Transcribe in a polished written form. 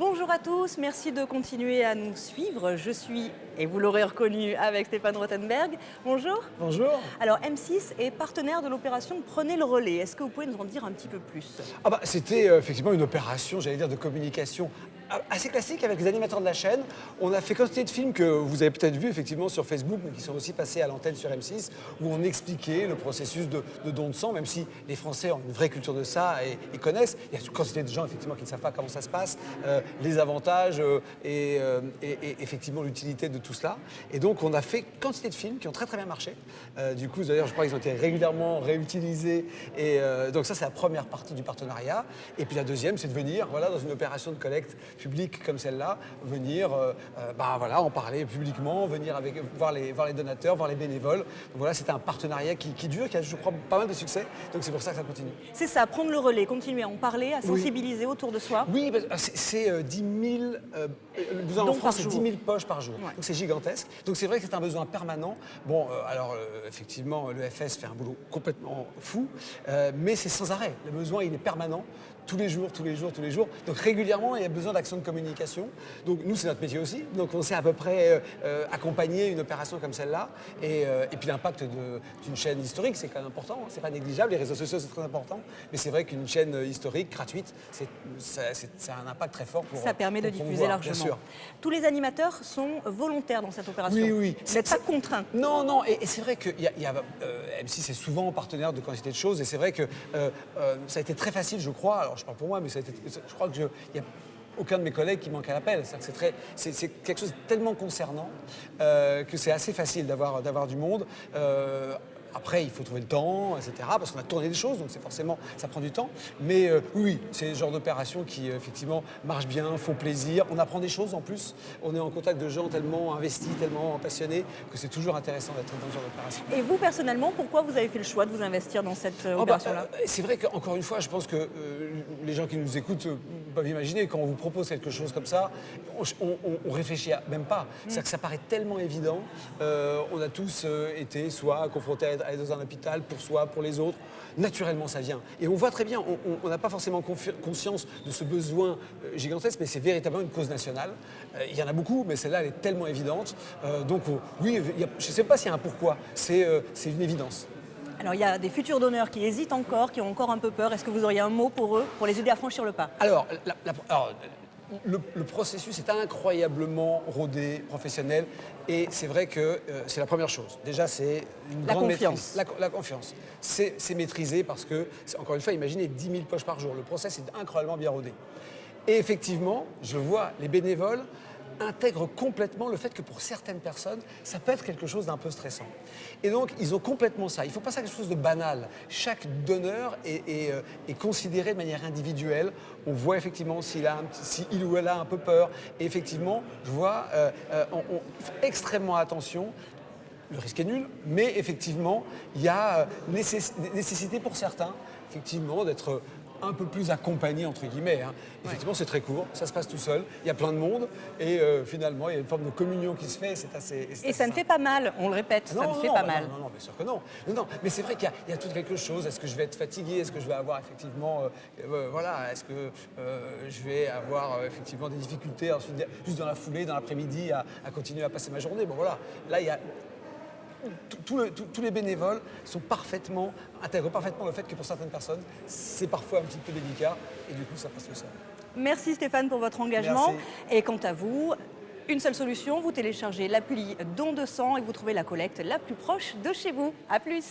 Bonjour à tous, merci de continuer à nous suivre. Je suis, et vous l'aurez reconnu, avec Stéphane Rothenberg. Bonjour. Bonjour. Alors M6 est partenaire de l'opération Prenez le relais. Est-ce que vous pouvez nous en dire un petit peu plus? C'était effectivement une opération, j'allais dire, de communication assez classique avec les animateurs de la chaîne. On a fait quantité de films que vous avez peut-être vus effectivement sur Facebook, mais qui sont aussi passés à l'antenne sur M6, où on expliquait le processus de don de sang, même si les Français ont une vraie culture de ça et connaissent. Il y a quantité de gens effectivement qui ne savent pas comment ça se passe, les avantages et effectivement l'utilité de tout cela. Et donc on a fait quantité de films qui ont très très bien marché. Du coup, d'ailleurs, je crois qu'ils ont été régulièrement réutilisés. Et donc ça, c'est la première partie du partenariat. Et puis la deuxième, c'est de venir, voilà, dans une opération de collecte publique comme celle-là, venir en parler publiquement, venir voir les donateurs, voir les bénévoles. Donc voilà, c'était un partenariat qui dure, qui a, je crois, pas mal de succès. Donc c'est pour ça que ça continue. C'est ça, prendre le relais, continuer à en parler, à sensibiliser autour de soi. Oui, c'est 10 000, le besoin en France, c'est 10 000 poches par jour. Ouais. Donc c'est gigantesque. Donc c'est vrai que c'est un besoin permanent. Bon, effectivement, l'EFS fait un boulot complètement fou, mais c'est sans arrêt. Le besoin, il est permanent. Tous les jours. Donc régulièrement, il y a besoin d'actions de communication. Donc nous, c'est notre métier aussi. Donc on sait à peu près accompagner une opération comme celle-là. Et puis l'impact d'une chaîne historique, c'est quand même important. C'est pas négligeable. Les réseaux sociaux, c'est très important. Mais c'est vrai qu'une chaîne historique, gratuite, ça a un impact très fort pour ça permet de diffuser promouvoir, largement. bien sûr. Tous les animateurs sont volontaires dans cette opération. Oui. Vous n'êtes pas contraints. Non. Et c'est vrai que M6 est souvent partenaire de quantité de choses. Et c'est vrai que ça a été très facile, je crois. Alors, je parle pour moi, mais je crois qu'il n'y a aucun de mes collègues qui manque à l'appel. C'est quelque chose de tellement concernant que c'est assez facile d'avoir du monde. Après, il faut trouver le temps, etc. Parce qu'on a tourné des choses, donc c'est forcément, ça prend du temps. Mais oui, c'est le genre d'opération qui, effectivement, marche bien, font plaisir. On apprend des choses en plus. On est en contact de gens tellement investis, tellement passionnés, que c'est toujours intéressant d'être dans ce genre d'opération. Et vous, personnellement, pourquoi vous avez fait le choix de vous investir dans cette opération-là? C'est vrai qu'encore une fois, je pense que les gens qui nous écoutent peuvent imaginer, quand on vous propose quelque chose comme ça, on réfléchit même pas. C'est-à-dire que ça paraît tellement évident. On a tous été soit confrontés à aller dans un hôpital pour soi, pour les autres. Naturellement, ça vient. Et on voit très bien, on n'a pas forcément conscience de ce besoin gigantesque, mais c'est véritablement une cause nationale. Il y en a beaucoup, mais celle-là, elle est tellement évidente. Oui, je ne sais pas s'il y a un pourquoi. C'est une évidence. Alors, il y a des futurs donneurs qui hésitent encore, qui ont encore un peu peur. Est-ce que vous auriez un mot pour eux, pour les aider à franchir le pas? Alors, le processus est incroyablement rodé, professionnel, et c'est vrai que c'est la première chose. Déjà, c'est une grande maîtrise. La confiance. C'est maîtrisé parce que, encore une fois, imaginez 10 000 poches par jour. Le process est incroyablement bien rodé. Et effectivement, je vois les bénévoles intègrent complètement le fait que pour certaines personnes, ça peut être quelque chose d'un peu stressant. Et donc, ils ont complètement ça. Il ne faut pas ça quelque chose de banal. Chaque donneur est considéré de manière individuelle. On voit effectivement s'il ou elle a un peu peur. Et effectivement, je vois, on fait extrêmement attention. Le risque est nul, mais effectivement, il y a nécessité pour certains, effectivement, d'être un peu plus accompagné, entre guillemets. Effectivement, c'est très court, ça se passe tout seul, il y a plein de monde, et finalement, il y a une forme de communion qui se fait, c'est assez Et ça ne fait pas mal, on le répète, ça ne fait pas mal. Non, bien sûr que non. Non, mais c'est vrai qu'il y a tout quelque chose. Est-ce que je vais être fatigué? Est-ce que je vais avoir effectivement... est-ce que je vais avoir effectivement des difficultés ensuite, juste dans la foulée, dans l'après-midi, à continuer à passer ma journée? Bon, voilà. Là, il y a... Tous les bénévoles intègrent parfaitement le fait que pour certaines personnes, c'est parfois un petit peu délicat et du coup, ça passe tout seul. Merci Stéphane pour votre engagement. Merci. Et quant à vous, une seule solution, vous téléchargez l'appli Don de sang et vous trouvez la collecte la plus proche de chez vous. À plus.